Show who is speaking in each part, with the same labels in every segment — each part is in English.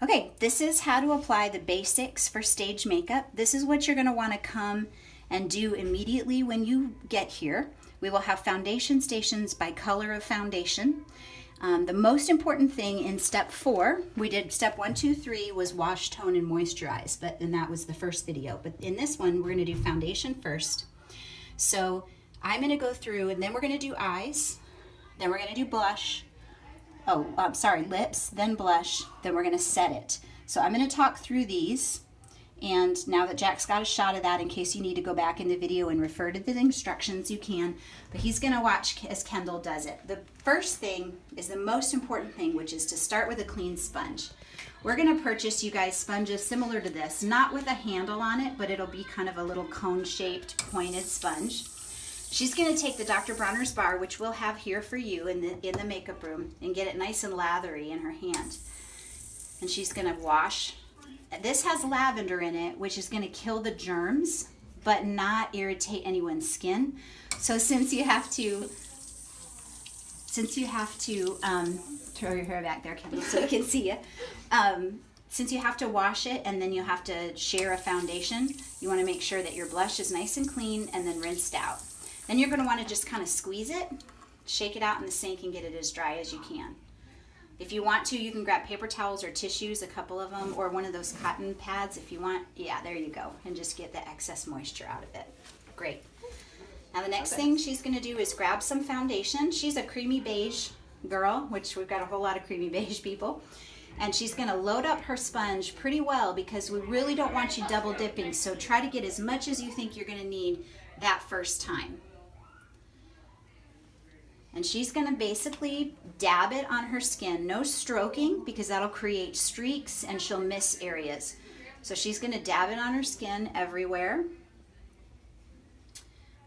Speaker 1: Okay, this is how to apply the basics for stage makeup. This is what you're going to want to come and do immediately when you get here. We will have foundation stations by color of foundation. The most important thing in step 4, we did step 1, 2, 3 was wash, tone, and moisturize, and that was the first video. But in this one, we're going to do foundation first. So I'm going to go through, and then we're going to do eyes, then we're going to do blush, lips, then blush, then we're going to set it. So I'm going to talk through these, and now that Jack's got a shot of that, in case you need to go back in the video and refer to the instructions, you can, but he's going to watch as Kendall does it. The first thing is the most important thing, which is to start with a clean sponge. We're going to purchase, you guys, sponges similar to this, not with a handle on it, but it'll be kind of a little cone-shaped, pointed sponge. She's going to take the Dr. Bronner's bar, which we'll have here for you in the makeup room, and get it nice and lathery in her hand. And she's going to wash. This has lavender in it, which is going to kill the germs, but not irritate anyone's skin. So since you have to throw your hair back there, Kendall, so we can see you. Since you have to wash it and then you have to share a foundation, you want to make sure that your blush is nice and clean and then rinsed out. Then you're going to want to just kind of squeeze it, shake it out in the sink, and get it as dry as you can. If you want to, you can grab paper towels or tissues, a couple of them, or one of those cotton pads if you want. Yeah, there you go. And just get the excess moisture out of it. Great. Now the next thing she's going to do is grab some foundation. She's a creamy beige girl, which we've got a whole lot of creamy beige people. And she's going to load up her sponge pretty well because we really don't want you double dipping. So try to get as much as you think you're going to need that first time. And she's going to basically dab it on her skin. No stroking because that'll create streaks and she'll miss areas. So she's going to dab it on her skin everywhere.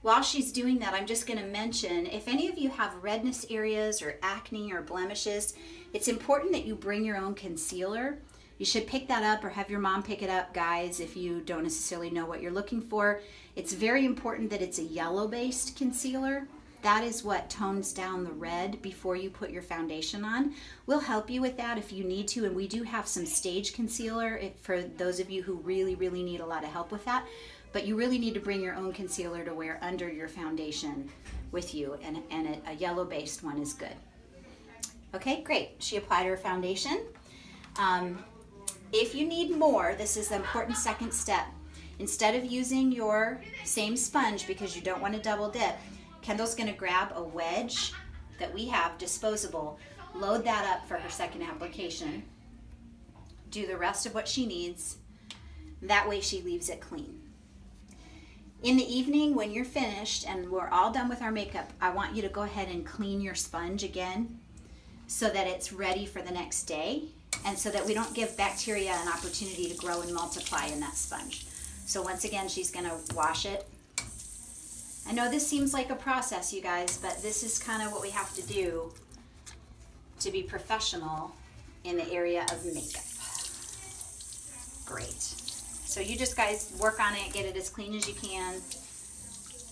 Speaker 1: While she's doing that, I'm just going to mention, if any of you have redness areas or acne or blemishes, it's important that you bring your own concealer. You should pick that up or have your mom pick it up, guys, if you don't necessarily know what you're looking for. It's very important that it's a yellow-based concealer. That is what tones down the red before you put your foundation on. We'll help you with that if you need to, and we do have some stage concealer for those of you who really, really need a lot of help with that. But you really need to bring your own concealer to wear under your foundation with you, and a yellow-based one is good. Okay, great. She applied her foundation. If you need more, this is the important second step. Instead of using your same sponge because you don't want to double dip, Kendall's going to grab a wedge that we have disposable, load that up for her second application, do the rest of what she needs. That way she leaves it clean. In the evening when you're finished and we're all done with our makeup, I want you to go ahead and clean your sponge again so that it's ready for the next day and so that we don't give bacteria an opportunity to grow and multiply in that sponge. So once again, she's going to wash it. I know this seems like a process, you guys, but this is kind of what we have to do to be professional in the area of makeup. Great. So you just guys work on it, get it as clean as you can.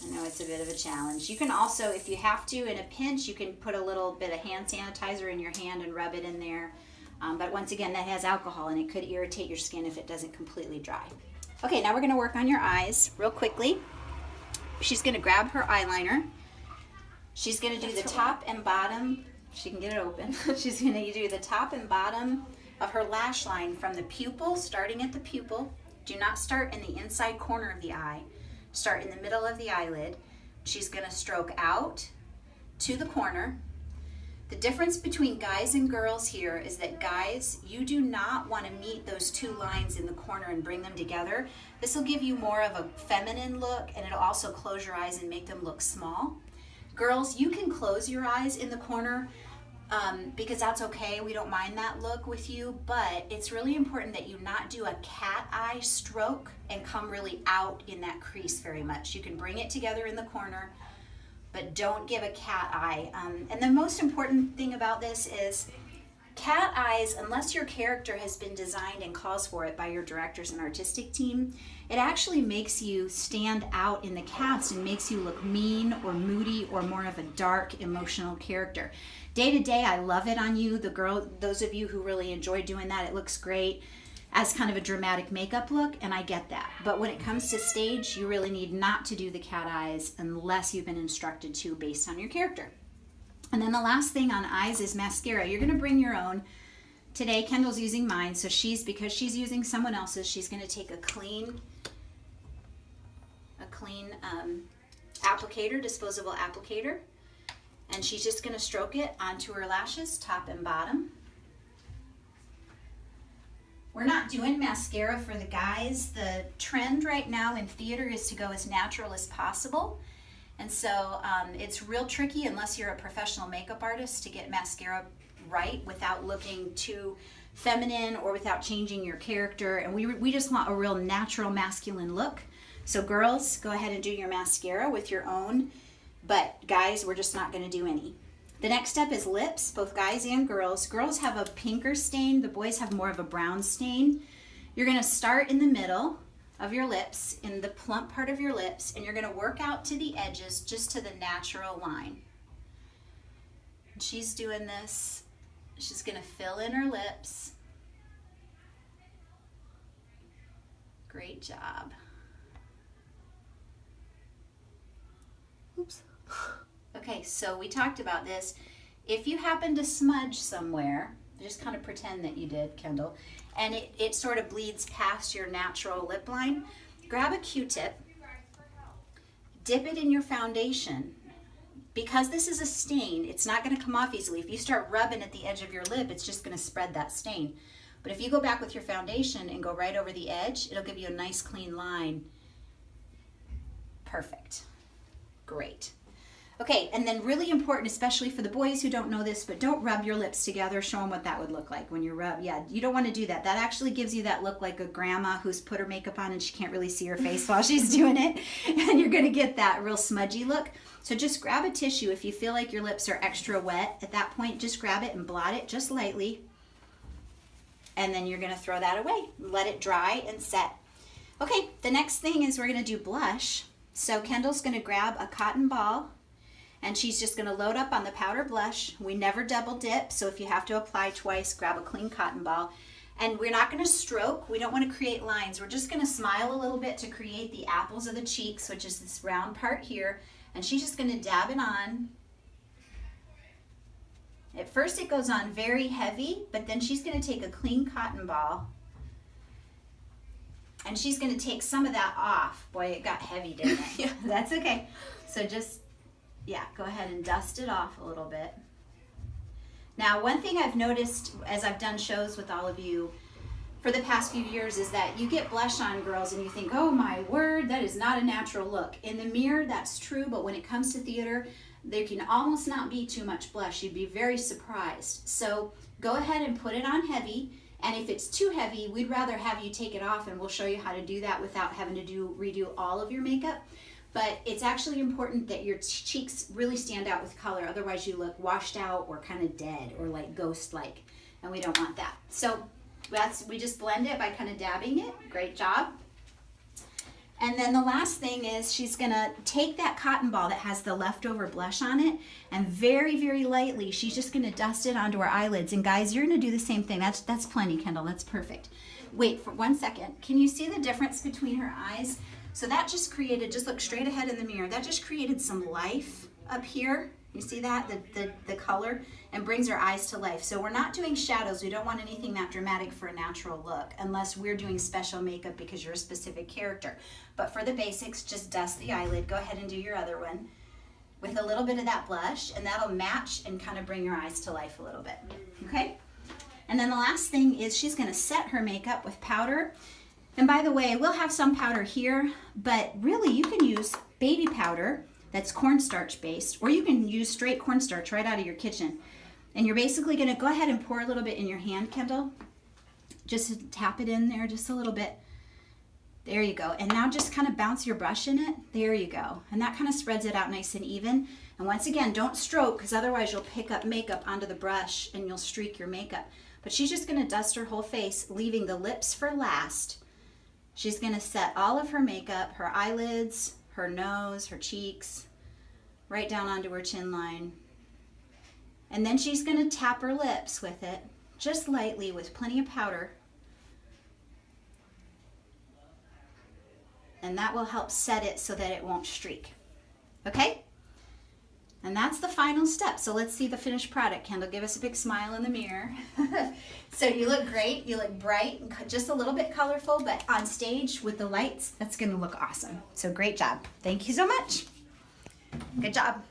Speaker 1: I know it's a bit of a challenge. You can also, if you have to, in a pinch, you can put a little bit of hand sanitizer in your hand and rub it in there. But once again, that has alcohol and it could irritate your skin if it doesn't completely dry. Okay, now we're going to work on your eyes real quickly. She's going to grab her eyeliner. She's going to do the top and bottom. She can get it open. She's going to do the top and bottom of her lash line from the pupil, starting at the pupil. Do not start in the inside corner of the eye. Start in the middle of the eyelid. She's going to stroke out to the corner. The difference between guys and girls here is that guys, you do not want to meet those two lines in the corner and bring them together. This will give you more of a feminine look, and it'll also close your eyes and make them look small. Girls, you can close your eyes in the corner because that's okay. We don't mind that look with you, but it's really important that you not do a cat eye stroke and come really out in that crease very much. You can bring it together in the corner, but don't give a cat eye. And the most important thing about this is cat eyes, unless your character has been designed and calls for it by your directors and artistic team, it actually makes you stand out in the cast and makes you look mean or moody or more of a dark emotional character. Day to day, I love it on you. Those of you who really enjoy doing that, it looks great as kind of a dramatic makeup look, and I get that. But when it comes to stage, you really need not to do the cat eyes unless you've been instructed to based on your character. And then the last thing on eyes is mascara. You're going to bring your own. Today, Kendall's using mine, so because she's using someone else's, she's going to take a clean applicator, disposable applicator, and she's just going to stroke it onto her lashes, top and bottom. We're not doing mascara for the guys. The trend right now in theater is to go as natural as possible. And so it's real tricky unless you're a professional makeup artist to get mascara right without looking too feminine or without changing your character. And we just want a real natural masculine look. So girls, go ahead and do your mascara with your own. But guys, we're just not going to do any. The next step is lips, both guys and girls. Girls have a pinker stain. The boys have more of a brown stain. You're going to start in the middle of your lips, in the plump part of your lips, and you're going to work out to the edges, just to the natural line. And she's doing this. She's going to fill in her lips. Great job. Oops. Okay, so we talked about this. If you happen to smudge somewhere, just kind of pretend that you did, Kendall, and it sort of bleeds past your natural lip line, grab a Q-tip, dip it in your foundation. Because this is a stain, it's not going to come off easily. If you start rubbing at the edge of your lip, it's just going to spread that stain. But if you go back with your foundation and go right over the edge, it'll give you a nice clean line. Perfect. Great. Okay, and then really important, especially for the boys who don't know this, but don't rub your lips together. Show them what that would look like when you rub. Yeah, you don't want to do that. That actually gives you that look like a grandma who's put her makeup on and she can't really see her face while she's doing it. And you're going to get that real smudgy look. So just grab a tissue. If you feel like your lips are extra wet at that point, just grab it and blot it just lightly. And then you're going to throw that away. Let it dry and set. Okay, the next thing is we're going to do blush. So Kendall's going to grab a cotton ball, and she's just going to load up on the powder blush. We never double dip, so if you have to apply twice, grab a clean cotton ball. And we're not going to stroke. We don't want to create lines. We're just going to smile a little bit to create the apples of the cheeks, which is this round part here. And she's just going to dab it on. At first it goes on very heavy, but then she's going to take a clean cotton ball, and she's going to take some of that off. Boy, it got heavy, didn't it?
Speaker 2: Yeah.
Speaker 1: That's okay. So just, yeah, go ahead and dust it off a little bit. Now, one thing I've noticed as I've done shows with all of you for the past few years is that you get blush on, girls, and you think, oh my word, that is not a natural look. In the mirror, that's true, but when it comes to theater, there can almost not be too much blush. You'd be very surprised. So go ahead and put it on heavy, and if it's too heavy, we'd rather have you take it off, and we'll show you how to do that without having to redo all of your makeup. But it's actually important that your cheeks really stand out with color. Otherwise, you look washed out or kind of dead or like ghost-like, and we don't want that. So we just blend it by kind of dabbing it. Great job. And then the last thing is she's going to take that cotton ball that has the leftover blush on it, and very, very lightly, she's just going to dust it onto her eyelids. And guys, you're going to do the same thing. That's plenty, Kendall. That's perfect. Wait for 1 second. Can you see the difference between her eyes? So that just look straight ahead in the mirror. That just created some life up here. You see that? The color, and brings her eyes to life. So we're not doing shadows. We don't want anything that dramatic for a natural look unless we're doing special makeup because you're a specific character. But for the basics, just dust the eyelid. Go ahead and do your other one with a little bit of that blush, and that'll match and kind of bring your eyes to life a little bit. Okay? And then the last thing is she's going to set her makeup with powder. And by the way, we'll have some powder here, but really you can use baby powder that's cornstarch based, or you can use straight cornstarch right out of your kitchen. And you're basically going to go ahead and pour a little bit in your hand, Kendall. Just tap it in there just a little bit. There you go. And now just kind of bounce your brush in it. There you go. And that kind of spreads it out nice and even. And once again, don't stroke, because otherwise you'll pick up makeup onto the brush and you'll streak your makeup. But she's just going to dust her whole face, leaving the lips for last. She's going to set all of her makeup, her eyelids, her nose, her cheeks, right down onto her chin line. And then she's going to tap her lips with it, just lightly with plenty of powder. And that will help set it so that it won't streak. Okay? And that's the final step. So let's see the finished product. Kendall, give us a big smile in the mirror. So you look great. You look bright, just a little bit colorful, but on stage with the lights, that's going to look awesome. So great job. Thank you so much. Good job.